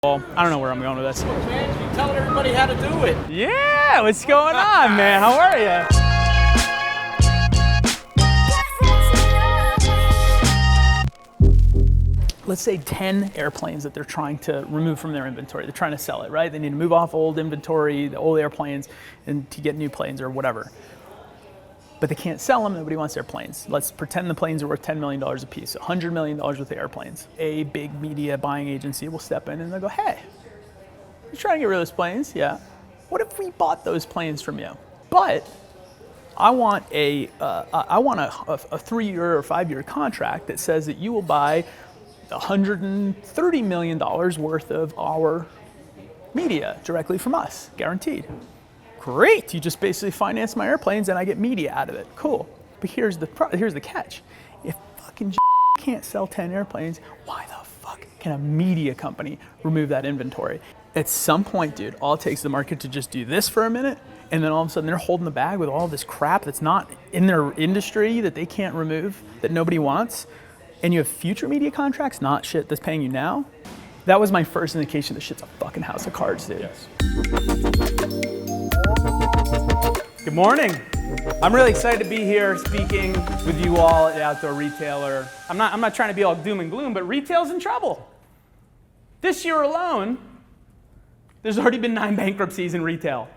Well, I don't know where I'm going with this. Man, you telling everybody how to do it. Yeah, what's going on, man? How are you? Let's say 10 airplanes that they're trying to remove from their inventory. They're trying to sell it, right? They need to move off old inventory, the old airplanes, and to get new planes or whatever. But they can't sell them, nobody wants their planes. Let's pretend the planes are worth $10 million a piece, $100 million worth of airplanes. A big media buying agency will step in and they'll go, hey, you're trying to get rid of those planes? Yeah. What if we bought those planes from you? But I want a 3-year or 5-year contract that says that you will buy $130 million worth of our media directly from us, guaranteed. Great, you just basically finance my airplanes and I get media out of it. Cool. But here's the catch. If fucking can't sell 10 airplanes, why the fuck can a media company remove that inventory? At some point, dude, all it takes the market to just do this for a minute, and then all of a sudden they're holding the bag with all this crap that's not in their industry that they can't remove, that nobody wants, and you have future media contracts, not shit that's paying you now. That was my first indication that shit's a fucking house of cards, dude. Yes. Good morning. I'm really excited to be here speaking with you all at the Outdoor Retailer. I'm not trying to be all doom and gloom, but retail's in trouble. This year alone, there's already been 9 bankruptcies in retail.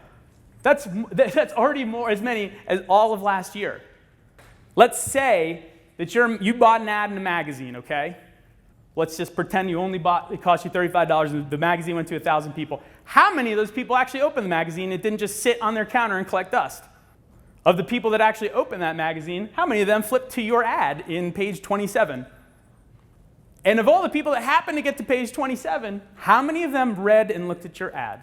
That's already as many as all of last year. Let's say that you bought an ad in a magazine, okay? Let's just pretend you only bought, it cost you $35 and the magazine went to 1,000 people. How many of those people actually opened the magazine? It didn't just sit on their counter and collect dust. Of the people that actually opened that magazine, how many of them flipped to your ad in page 27? And of all the people that happened to get to page 27, how many of them read and looked at your ad?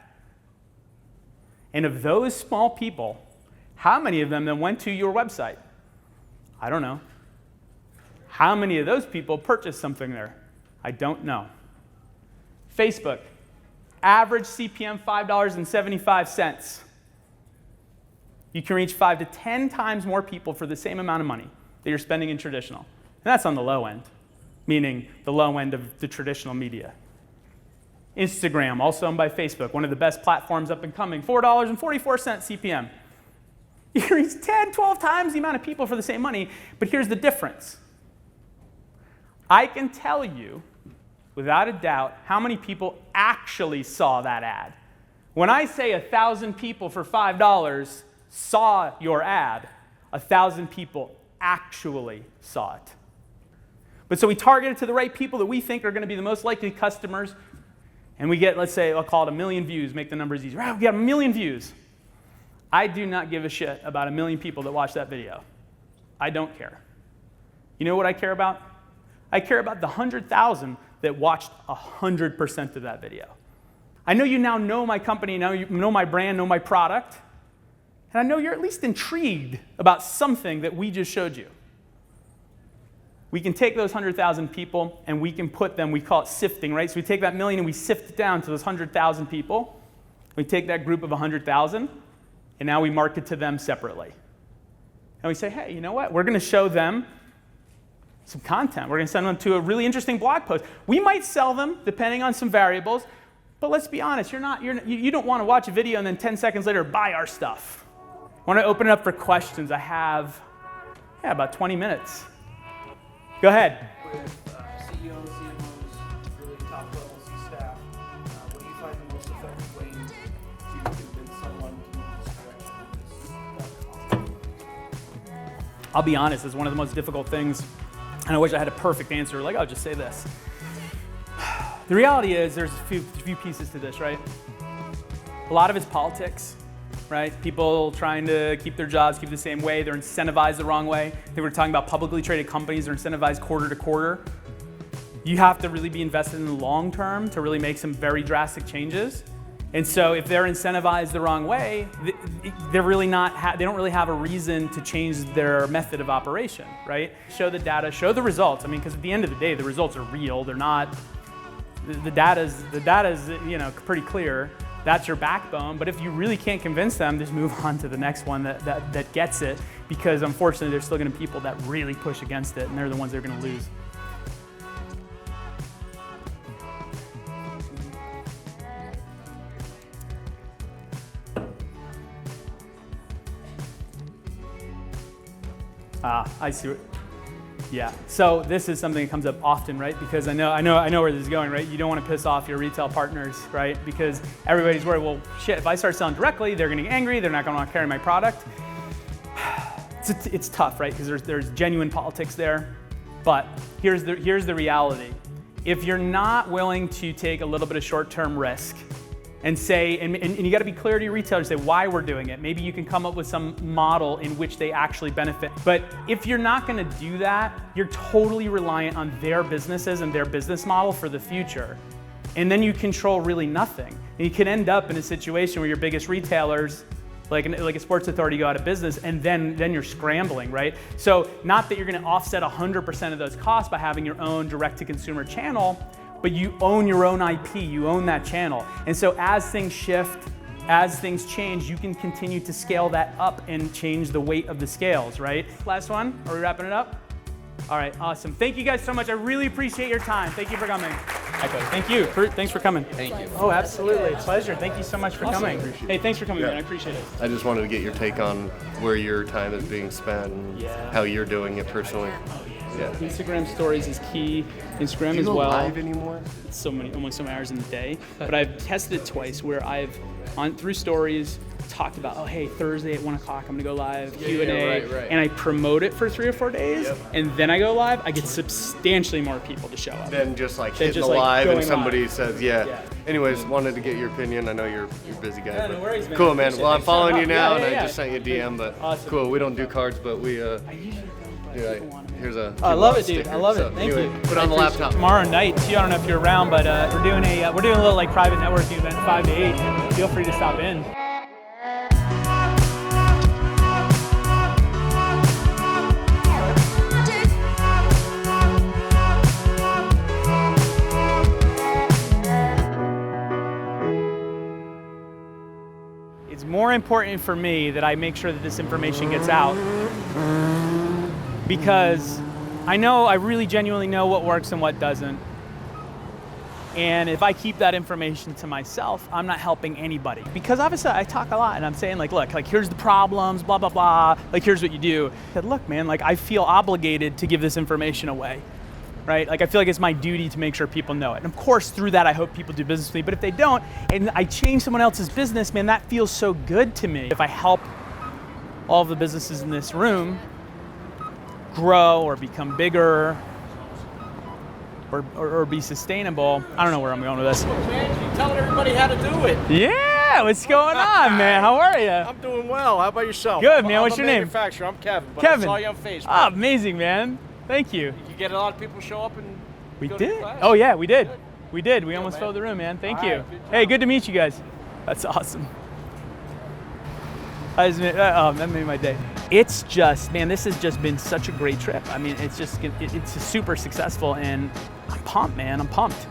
And of those small people, how many of them then went to your website? I don't know. How many of those people purchased something there? I don't know. Facebook, average CPM $5.75. You can reach 5 to 10 times more people for the same amount of money that you're spending in traditional. And that's on the low end, meaning the low end of the traditional media. Instagram, also owned by Facebook, one of the best platforms up and coming, $4.44 CPM. You can reach 10, 12 times the amount of people for the same money, but here's the difference. I can tell you, without a doubt, how many people actually saw that ad. When I say 1,000 people for $5 saw your ad, 1,000 people actually saw it. But so we target it to the right people that we think are going to be the most likely customers, and we get, let's say, I'll call it 1 million views, make the numbers easier. We got 1 million views. I do not give a shit about 1 million people that watch that video. I don't care. You know what I care about? I care about the 100,000 that watched 100% of that video. I know you now know my company, now you know my brand, know my product, and I know you're at least intrigued about something that we just showed you. We can take those 100,000 people and we can put them, we call it sifting, right? So we take that million and we sift it down to those 100,000 people. We take that group of 100,000 and now we market to them separately. And we say, hey, you know what? We're going to show them some content. We're going to send them to a really interesting blog post. We might sell them depending on some variables, but let's be honest, you don't want to watch a video and then 10 seconds later buy our stuff. I want to open it up for questions. I have about 20 minutes. Go ahead. With CEOs, CMOs, really top-level C-staff, what do you find the most effective way to convince someone to move this direction? I'll be honest, it's one of the most difficult things, and I wish I had a perfect answer, like, I'll just say this. The reality is there's a few pieces to this, right? A lot of it's politics, right? People trying to keep their jobs, keep the same way. They're incentivized the wrong way. I think we're talking about publicly traded companies. They're incentivized quarter to quarter. You have to really be invested in the long term to really make some very drastic changes. And so if they're incentivized the wrong way, they're really not. They don't really have a reason to change their method of operation, right? Show the data, show the results. I mean, because at the end of the day, the results are real. They're not. The data's pretty clear. That's your backbone. But if you really can't convince them, just move on to the next one that gets it. Because unfortunately, there's still going to be people that really push against it, and they're the ones that are going to lose. I see. Yeah. So this is something that comes up often, right? Because I know where this is going, right? You don't want to piss off your retail partners, right? Because everybody's worried. Well, shit. If I start selling directly, they're going to get angry. They're not going to want to carry my product. It's tough, right? Because there's genuine politics there. But here's the reality. If you're not willing to take a little bit of short-term risk and say, and you got to be clear to your retailers, say why we're doing it. Maybe you can come up with some model in which they actually benefit. But if you're not going to do that, you're totally reliant on their businesses and their business model for the future. And then you control really nothing. And you can end up in a situation where your biggest retailers, like a sports authority, go out of business, and then you're scrambling, right? So not that you're going to offset 100% of those costs by having your own direct-to-consumer channel, but you own your own IP, you own that channel. And so as things shift, as things change, you can continue to scale that up and change the weight of the scales, right? Last one, are we wrapping it up? All right, awesome. Thank you guys so much. I really appreciate your time. Thank you for coming. Thank you. Thanks for coming. Thank you. Oh, absolutely. Pleasure. Thank you so much for coming. Hey, thanks for coming, man. I appreciate it. I just wanted to get your take on where your time is being spent and how you're doing it personally. Yeah. Instagram stories is key. Instagram Do you as go well. live anymore? Almost so many hours in the day. But I've tested it twice where I've, through stories, talked about, oh, hey, Thursday at 1 o'clock, I'm gonna go live, Q&A, right. and I promote it for 3 or 4 days, and then I go live, I get substantially more people to show up. Then just like Than hitting just, the live and going somebody live. says, yeah. Anyways, wanted to get your opinion. I know you're a busy guy. Yeah, but no worries, man. Cool, man. Appreciate Well, it. I'm following you now, and Yeah. I just sent you a DM, but Awesome. cool. We don't do cards, but we, I usually don't, but people want them. here's a I love it, dude. sticker. I love it. So, Thank anyway, you. Put it on the laptop. Tomorrow night, too. I don't know if you're around, but we're doing a little like private networking event, 5 to 8. Feel free to stop in. It's more important for me that I make sure that this information gets out, because I really genuinely know what works and what doesn't. And if I keep that information to myself, I'm not helping anybody. Because obviously I talk a lot and I'm saying like, look, like here's the problems, blah, blah, blah. Like here's what you do. I said, look, man, like I feel obligated to give this information away, right? Like I feel like it's my duty to make sure people know it. And of course, through that, I hope people do business with me. But if they don't, and I change someone else's business, man, that feels so good to me. If I help all of the businesses in this room grow or become bigger, or be sustainable. I don't know where I'm going with this. Man, you telling everybody how to do it. Yeah, what's going on, man? How are you? I'm doing well. How about yourself? Good, man. What's I'm your a name? manufacturer. I'm Kevin. But Kevin. I saw you on Facebook. Oh, amazing, man. Thank you. You get a lot of people show up and We go to did. class? Oh yeah, we did. Good. We did. We Good, almost man. filled the room, man. Thank All you. right, good Hey, job. good to meet you guys. That's awesome. That made my day. It's just, man, this has just been such a great trip. I mean, it's super successful, and I'm pumped, man. I'm pumped.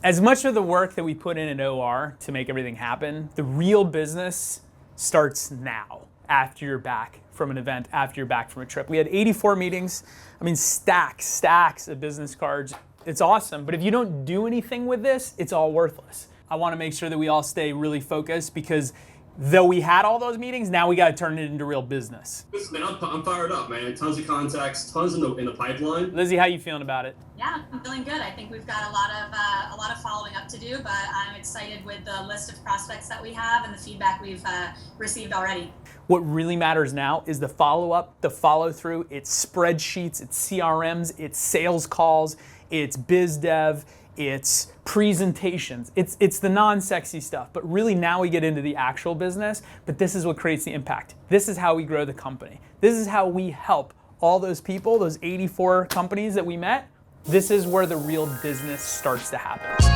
As much of the work that we put in at OR to make everything happen, the real business starts now, after you're back from an event, after you're back from a trip. We had 84 meetings. I mean, stacks of business cards. It's awesome, but if you don't do anything with this, it's all worthless. I want to make sure that we all stay really focused, because though we had all those meetings, now we got to turn it into real business. Listen, man, I'm fired up, man. Tons of contacts, tons in the pipeline. Lizzie, how you feeling about it? Yeah, I'm feeling good. I think we've got a lot of following up to do, but I'm excited with the list of prospects that we have and the feedback we've received already. What really matters now is the follow-up, the follow-through. It's spreadsheets, it's CRMs, it's sales calls, it's biz dev, it's presentations. It's the non-sexy stuff, but really now we get into the actual business, but this is what creates the impact. This is how we grow the company. This is how we help all those people, those 84 companies that we met. This is where the real business starts to happen.